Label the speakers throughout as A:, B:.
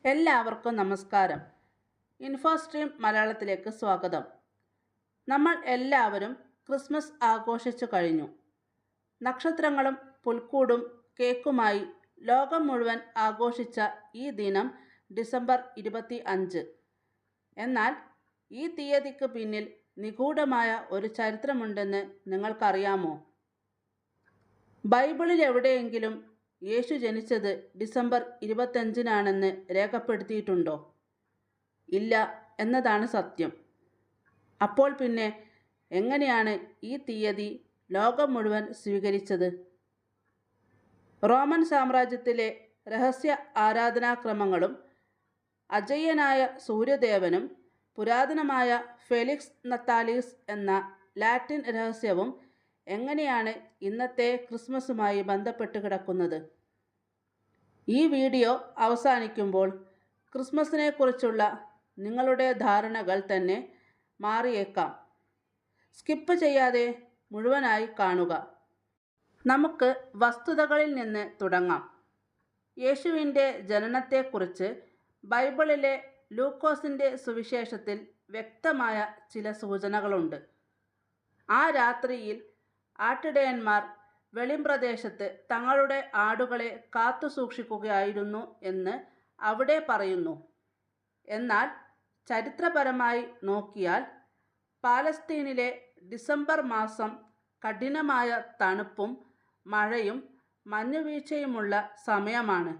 A: എല്ലാവർക്കും നമസ്കാരം. ഇൻഫോസ്ട്രീം മലയാളത്തിലേക്ക് സ്വാഗതം. നമ്മൾ എല്ലാവരും ക്രിസ്മസ് ആഘോഷിച്ചു കഴിഞ്ഞു. നക്ഷത്രങ്ങളും പുൽക്കൂടും കേക്കുമായി ലോകം മുഴുവൻ ആഘോഷിച്ച ഈ ദിനം ഡിസംബർ 25. എന്നാൽ ഈ തീയതിക്ക് പിന്നിൽ നിഗൂഢമായ ഒരു ചരിത്രമുണ്ടെന്ന് നിങ്ങൾക്കറിയാമോ? ബൈബിളിൽ എവിടെയെങ്കിലും യേശു ജനിച്ചത് ഡിസംബർ 25-നാണെന്ന് രേഖപ്പെടുത്തിയിട്ടുണ്ടോ? ഇല്ല എന്നതാണ് സത്യം. അപ്പോൾ പിന്നെ എങ്ങനെയാണ് ഈ തീയതി ലോകം മുഴുവൻ സ്വീകരിച്ചത്? റോമൻ സാമ്രാജ്യത്തിലെ രഹസ്യ ആരാധനാക്രമങ്ങളും അജയ്യനായ സൂര്യദേവനും പുരാതനമായ ഫെലിക്സ് നത്താലീസ് എന്ന ലാറ്റിൻ രഹസ്യവും എങ്ങനെയാണ് ഇന്നത്തെ ക്രിസ്മസുമായി ബന്ധപ്പെട്ട് കിടക്കുന്നത്? ഈ വീഡിയോ അവസാനിക്കുമ്പോൾ ക്രിസ്മസിനെക്കുറിച്ചുള്ള നിങ്ങളുടെ ധാരണകൾ തന്നെ മാറിയേക്കാം. സ്കിപ്പ് ചെയ്യാതെ മുഴുവനായി കാണുക. നമുക്ക് വസ്തുതകളിൽ നിന്ന് തുടങ്ങാം. യേശുവിൻ്റെ ജനനത്തെക്കുറിച്ച് ബൈബിളിലെ ലൂക്കോസിൻ്റെ സുവിശേഷത്തിൽ വ്യക്തമായ ചില സൂചനകളുണ്ട്. ആ രാത്രിയിൽ ആട്ടിടയന്മാർ വെളിമ്പ്രദേശത്ത് തങ്ങളുടെ ആടുകളെ കാത്തു സൂക്ഷിക്കുകയായിരുന്നു എന്ന് അവിടെ പറയുന്നു. എന്നാൽ ചരിത്രപരമായി നോക്കിയാൽ പാലസ്തീനിലെ ഡിസംബർ മാസം കഠിനമായ തണുപ്പും മഴയും മഞ്ഞുവീഴ്ചയുമുള്ള സമയമാണ്.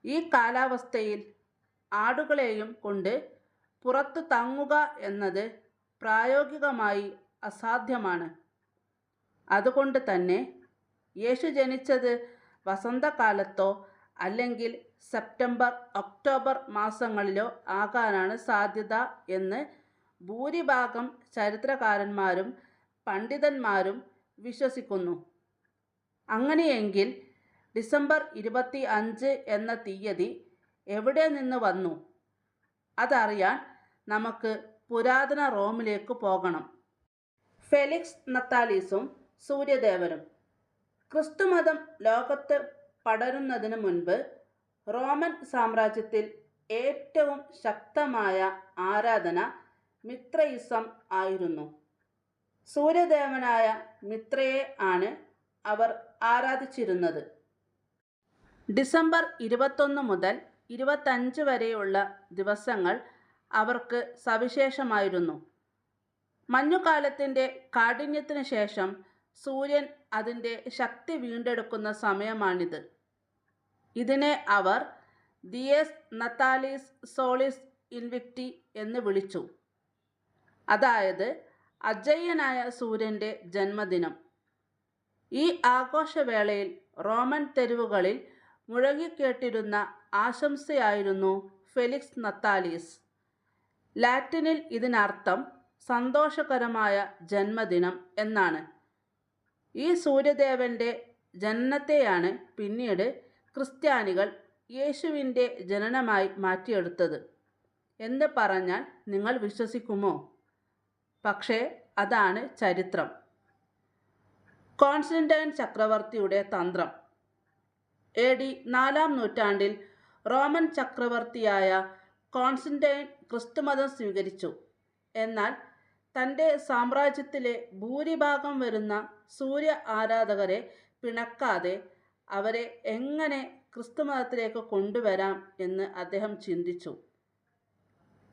A: ഈ കാലാവസ്ഥയിൽ ആടുകളെയും കൊണ്ട് പുറത്തു തങ്ങുക എന്നത് പ്രായോഗികമായി അസാധ്യമാണ്. അതുകൊണ്ട് തന്നെ യേശു ജനിച്ചത് വസന്തകാലത്തോ അല്ലെങ്കിൽ സെപ്റ്റംബർ ഒക്ടോബർ മാസങ്ങളിലോ ആകാനാണ് സാധ്യത എന്ന് ഭൂരിഭാഗം ചരിത്രകാരന്മാരും പണ്ഡിതന്മാരും വിശ്വസിക്കുന്നു. അങ്ങനെയെങ്കിൽ ഡിസംബർ 25 എന്ന തീയതി എവിടെ നിന്ന് വന്നു? അതറിയാൻ നമുക്ക് പുരാതന റോമിലേക്ക് പോകണം. ഫെലിക്സ് നത്താലീസും സൂര്യദേവനും. ക്രിസ്തുമതം ലോകത്ത് പടരുന്നതിന് മുൻപ് റോമൻ സാമ്രാജ്യത്തിൽ ഏറ്റവും ശക്തമായ ആരാധന മിത്രയിസം ആയിരുന്നു. സൂര്യദേവനായ മിത്രയെ ആണ് അവർ ആരാധിച്ചിരുന്നത്. ഡിസംബർ 21 മുതൽ 25 വരെയുള്ള ദിവസങ്ങൾ അവർക്ക് സവിശേഷമായിരുന്നു. മഞ്ഞുകാലത്തിൻ്റെ കാഠിന്യത്തിന് ശേഷം സൂര്യൻ അതിൻ്റെ ശക്തി വീണ്ടെടുക്കുന്ന സമയമാണിത്. ഇതിനെ അവർ ദിയേസ് നത്താലീസ് സോളിസ് ഇൻവിക്റ്റി എന്ന് വിളിച്ചു. അതായത് അജയ്യനായ സൂര്യൻ്റെ ജന്മദിനം. ഈ ആഘോഷവേളയിൽ റോമൻ തെരുവുകളിൽ മുഴങ്ങിക്കേട്ടിരുന്ന ആശംസയായിരുന്നു ഫെലിക്സ് നത്താലീസ്. ലാറ്റിനിൽ ഇതിനർത്ഥം സന്തോഷകരമായ ജന്മദിനം എന്നാണ്. ഈ സൂര്യദേവൻ്റെ ജനനത്തെയാണ് പിന്നീട് ക്രിസ്ത്യാനികൾ യേശുവിൻ്റെ ജനനമായി മാറ്റിയെടുത്തത് എന്ന് പറഞ്ഞാൽ നിങ്ങൾ വിശ്വസിക്കുമോ? പക്ഷേ അതാണ് ചരിത്രം. കോൺസ്റ്റന്റൈൻ ചക്രവർത്തിയുടെ തന്ത്രം. AD 4-ാം നൂറ്റാണ്ടിൽ റോമൻ ചക്രവർത്തിയായ കോൺസ്റ്റന്റൈൻ ക്രിസ്തുമതം സ്വീകരിച്ചു. എന്നാൽ തൻ്റെ സാമ്രാജ്യത്തിലെ ഭൂരിഭാഗം വരുന്ന സൂര്യ ആരാധകരെ പിണക്കാതെ അവരെ എങ്ങനെ ക്രിസ്തുമതത്തിലേക്ക് കൊണ്ടുവരാം എന്ന് അദ്ദേഹം ചിന്തിച്ചു.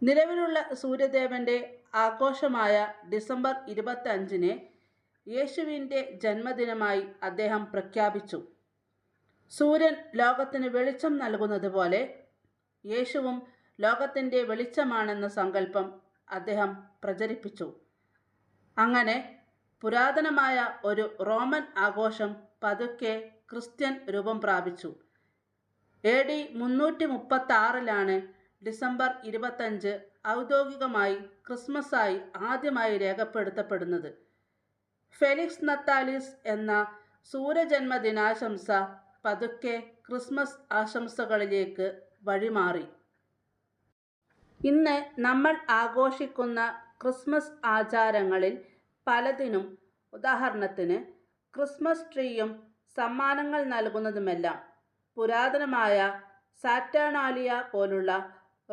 A: നിലവിലുള്ള സൂര്യദേവൻ്റെ ആഘോഷമായ ഡിസംബർ 25-നെ യേശുവിൻ്റെ ജന്മദിനമായി അദ്ദേഹം പ്രഖ്യാപിച്ചു. സൂര്യൻ ലോകത്തിന് വെളിച്ചം നൽകുന്നത് പോലെ യേശുവും ലോകത്തിൻ്റെ വെളിച്ചമാണെന്ന സങ്കല്പം അദ്ദേഹം പ്രചരിപ്പിച്ചു. അങ്ങനെ പുരാതനമായ ഒരു റോമൻ ആഘോഷം പതുക്കെ ക്രിസ്ത്യൻ രൂപം പ്രാപിച്ചു. AD 336-ലാണ് ഡിസംബർ 25 ഔദ്യോഗികമായി ക്രിസ്മസായി ആദ്യമായി രേഖപ്പെടുത്തപ്പെടുന്നത്. ഫെലിക്സ് നത്താലീസ് എന്ന സൂര്യജന്മദിനാശംസ പതുക്കെ ക്രിസ്മസ് ആശംസകളിലേക്ക് വഴിമാറി. ഇന്ന് നമ്മൾ ആഘോഷിക്കുന്ന ക്രിസ്മസ് ആചാരങ്ങളിൽ പലതിനും, ഉദാഹരണത്തിന് ക്രിസ്മസ് ട്രീയും സമ്മാനങ്ങൾ നൽകുന്നതുമെല്ലാം പുരാതനമായ സാറ്റേണാലിയ പോലുള്ള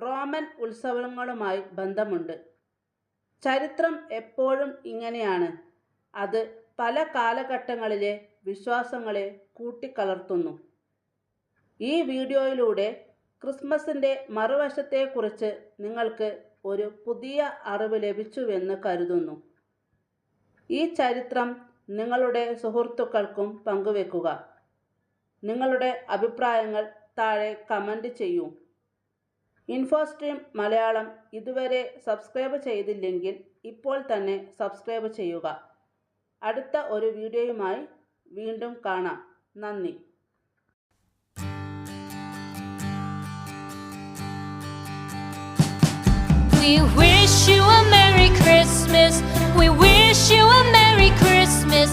A: റോമൻ ഉത്സവങ്ങളുമായി ബന്ധമുണ്ട്. ചരിത്രം എപ്പോഴും ഇങ്ങനെയാണ്. അത് പല കാലഘട്ടങ്ങളിലെ വിശ്വാസങ്ങളെ കൂട്ടിക്കലർത്തുന്നു. ഈ വീഡിയോയിലൂടെ ക്രിസ്മസിൻ്റെ മറുവശത്തെക്കുറിച്ച് നിങ്ങൾക്ക് ഒരു പുതിയ അറിവ് ലഭിച്ചുവെന്ന് കരുതുന്നു. ഈ ചരിത്രം നിങ്ങളുടെ സുഹൃത്തുക്കൾക്കും പങ്കുവെക്കുക. നിങ്ങളുടെ അഭിപ്രായങ്ങൾ താഴെ കമൻറ്റ് ചെയ്യൂ. ഇൻഫോസ്ട്രീം മലയാളം ഇതുവരെ സബ്സ്ക്രൈബ് ചെയ്തില്ലെങ്കിൽ ഇപ്പോൾ തന്നെ സബ്സ്ക്രൈബ് ചെയ്യുക. അടുത്ത ഒരു വീഡിയോയുമായി വീണ്ടും കാണാം. നന്ദി.
B: We wish you a Merry Christmas. We wish you a Merry Christmas.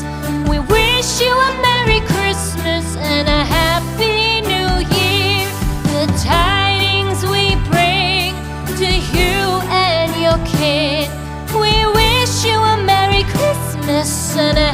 B: We wish you a Merry Christmas and a Happy New Year. The tidings we bring to you and your kin. We wish you a Merry Christmas and a